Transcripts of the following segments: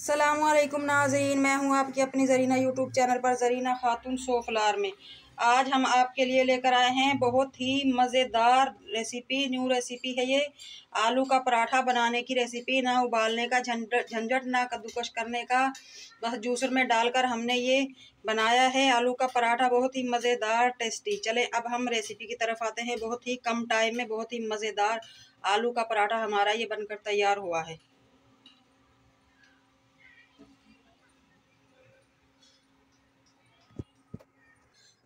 अस्सलामुअलैकुम नाज़रीन, मैं हूं आपकी अपनी ज़रीना यूट्यूब चैनल पर ज़रीना खातून सोफलार में। आज हम आपके लिए लेकर आए हैं बहुत ही मज़ेदार रेसिपी। न्यू रेसिपी है ये, आलू का पराठा बनाने की रेसिपी। ना उबालने का झंझट, ना कद्दूकश करने का, बस जूसर में डालकर हमने ये बनाया है आलू का पराठा, बहुत ही मज़ेदार टेस्टी। चले अब हम रेसिपी की तरफ आते हैं। बहुत ही कम टाइम में बहुत ही मज़ेदार आलू का पराठा हमारा ये बनकर तैयार हुआ है।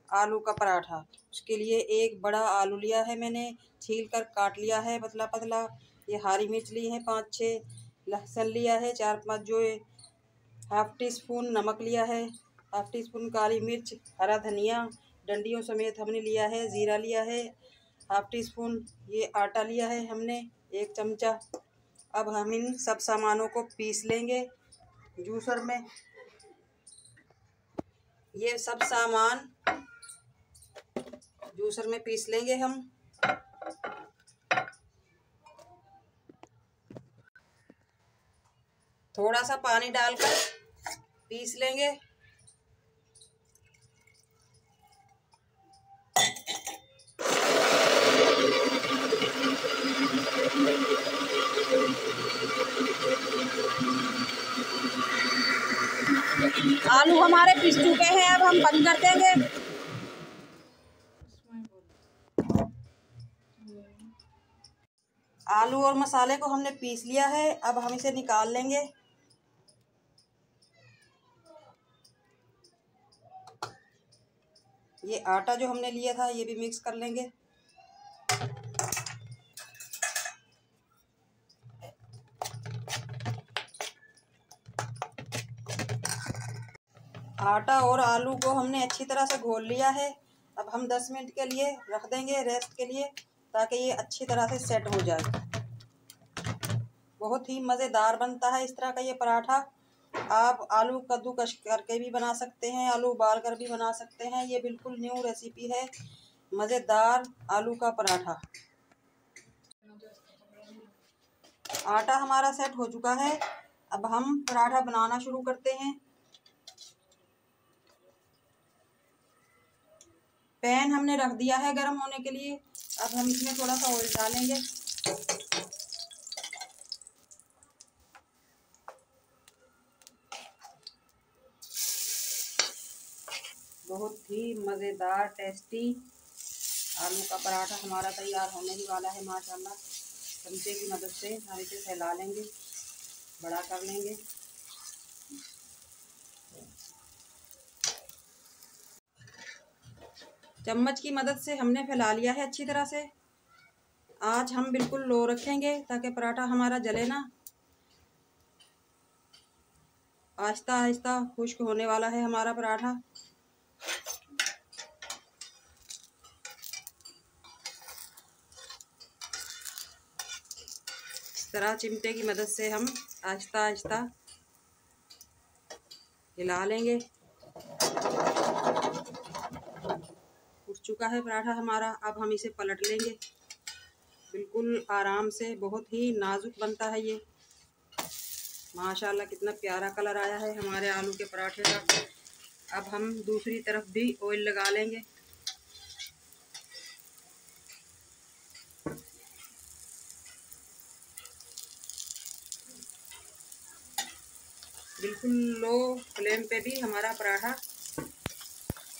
आलू का पराठा, उसके लिए एक बड़ा आलू लिया है मैंने, छील कर काट लिया है पतला पतला। ये हरी मिर्च ली है 5-6, लहसुन लिया है 4-5 जो, हाफ टी स्पून नमक लिया है, हाफ टी स्पून काली मिर्च, हरा धनिया डंडियों समेत हमने लिया है, ज़ीरा लिया है हाफ टी स्पून, ये आटा लिया है हमने 1 चमचा। अब हम इन सब सामानों को पीस लेंगे जूसर में। ये सब सामान जूसर में पीस लेंगे हम। थोड़ा सा पानी डालकर पीस लेंगे। आलू हमारे पीस चुके हैं, अब हम बंद कर देंगे। आलू और मसाले को हमने पीस लिया है, अब हम इसे निकाल लेंगे। ये आटा जो हमने लिया था ये भी मिक्स कर लेंगे। आटा और आलू को हमने अच्छी तरह से घोल लिया है। अब हम 10 मिनट के लिए रख देंगे रेस्ट के लिए, ताकि ये अच्छी तरह से सेट हो जाए। बहुत ही मज़ेदार बनता है इस तरह का ये पराठा। आप आलू कद्दूकश करके भी बना सकते हैं, आलू उबाल कर भी बना सकते हैं। ये बिल्कुल न्यू रेसिपी है, मज़ेदार आलू का पराठा। आटा हमारा सेट हो चुका है, अब हम पराठा बनाना शुरू करते हैं। पैन हमने रख दिया है गर्म होने के लिए, अब हम इसमें थोड़ा सा ऑयल डालेंगे। बहुत ही मज़ेदार टेस्टी आलू का पराठा हमारा तैयार होने ही वाला है माशाल्लाह। चमचे की मदद से हम इसे फैला लेंगे, बड़ा कर लेंगे। चम्मच की मदद से हमने फैला लिया है अच्छी तरह से। आज हम बिल्कुल लो रखेंगे ताकि पराठा हमारा जले ना। आहिस्ता आहिस्ता खुश्क होने वाला है हमारा पराठा। इस तरह चिमटे की मदद से हम आहिस्ता आहिस्ता हिला लेंगे। उठ चुका है पराठा हमारा, अब हम इसे पलट लेंगे बिल्कुल आराम से। बहुत ही नाजुक बनता है ये माशाल्लाह। कितना प्यारा कलर आया है हमारे आलू के पराठे का। अब हम दूसरी तरफ भी ऑयल लगा लेंगे। बिल्कुल लो फ्लेम पे भी हमारा पराठा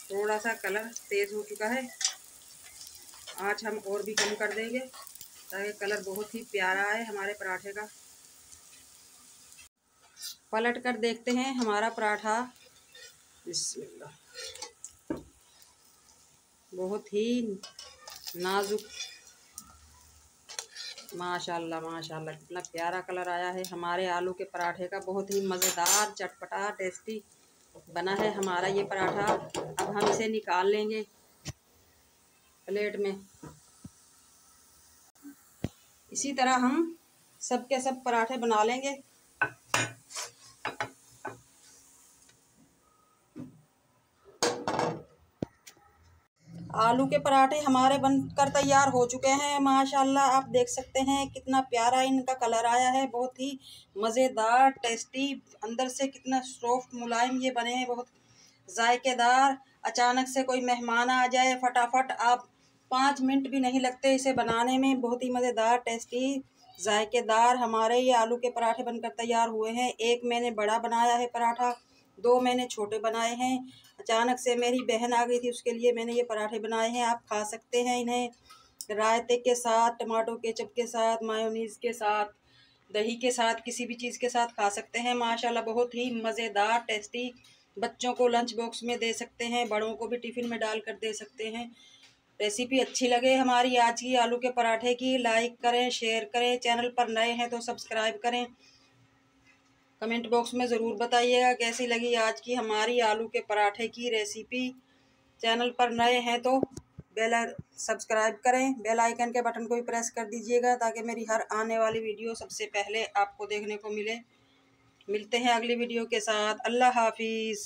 थोड़ा सा कलर तेज़ हो चुका है। आज हम और भी कम कर देंगे ताकि कलर बहुत ही प्यारा आए हमारे पराठे का। पलट कर देखते हैं हमारा पराठा। बिस्मिल्लाह, बहुत ही नाजुक माशाल्लाह माशाल्लाह, कितना प्यारा कलर आया है हमारे आलू के पराठे का। बहुत ही मज़ेदार चटपटा टेस्टी बना है हमारा ये पराठा। अब हम इसे निकाल लेंगे प्लेट में। इसी तरह हम सब के सब पराठे बना लेंगे। आलू के पराठे हमारे बनकर तैयार हो चुके हैं माशाल्लाह। आप देख सकते हैं कितना प्यारा इनका कलर आया है, बहुत ही मज़ेदार टेस्टी, अंदर से कितना सॉफ्ट मुलायम ये बने हैं, बहुत जायकेदार। अचानक से कोई मेहमान आ जाए, फटाफट आप 5 मिनट भी नहीं लगते इसे बनाने में। बहुत ही मज़ेदार टेस्टी जायकेदार हमारे ये आलू के पराठे बनकर तैयार हुए हैं। एक मैंने बड़ा बनाया है पराठा, 2 मैंने छोटे बनाए हैं। अचानक से मेरी बहन आ गई थी, उसके लिए मैंने ये पराठे बनाए हैं। आप खा सकते हैं इन्हें रायते के साथ, टमाटो केचप के साथ, मायोनीज़ के साथ, दही के साथ, किसी भी चीज़ के साथ खा सकते हैं माशाल्लाह। बहुत ही मज़ेदार टेस्टी, बच्चों को लंच बॉक्स में दे सकते हैं, बड़ों को भी टिफ़िन में डाल कर दे सकते हैं। रेसिपी अच्छी लगे हमारी आज की आलू के पराठे की, लाइक करें, शेयर करें। चैनल पर नए हैं तो सब्सक्राइब करें। कमेंट बॉक्स में ज़रूर बताइएगा कैसी लगी आज की हमारी आलू के पराठे की रेसिपी। चैनल पर नए हैं तो सब्सक्राइब करें, बेल आइकन के बटन को भी प्रेस कर दीजिएगा ताकि मेरी हर आने वाली वीडियो सबसे पहले आपको देखने को मिले। मिलते हैं अगली वीडियो के साथ। अल्लाह हाफिज़।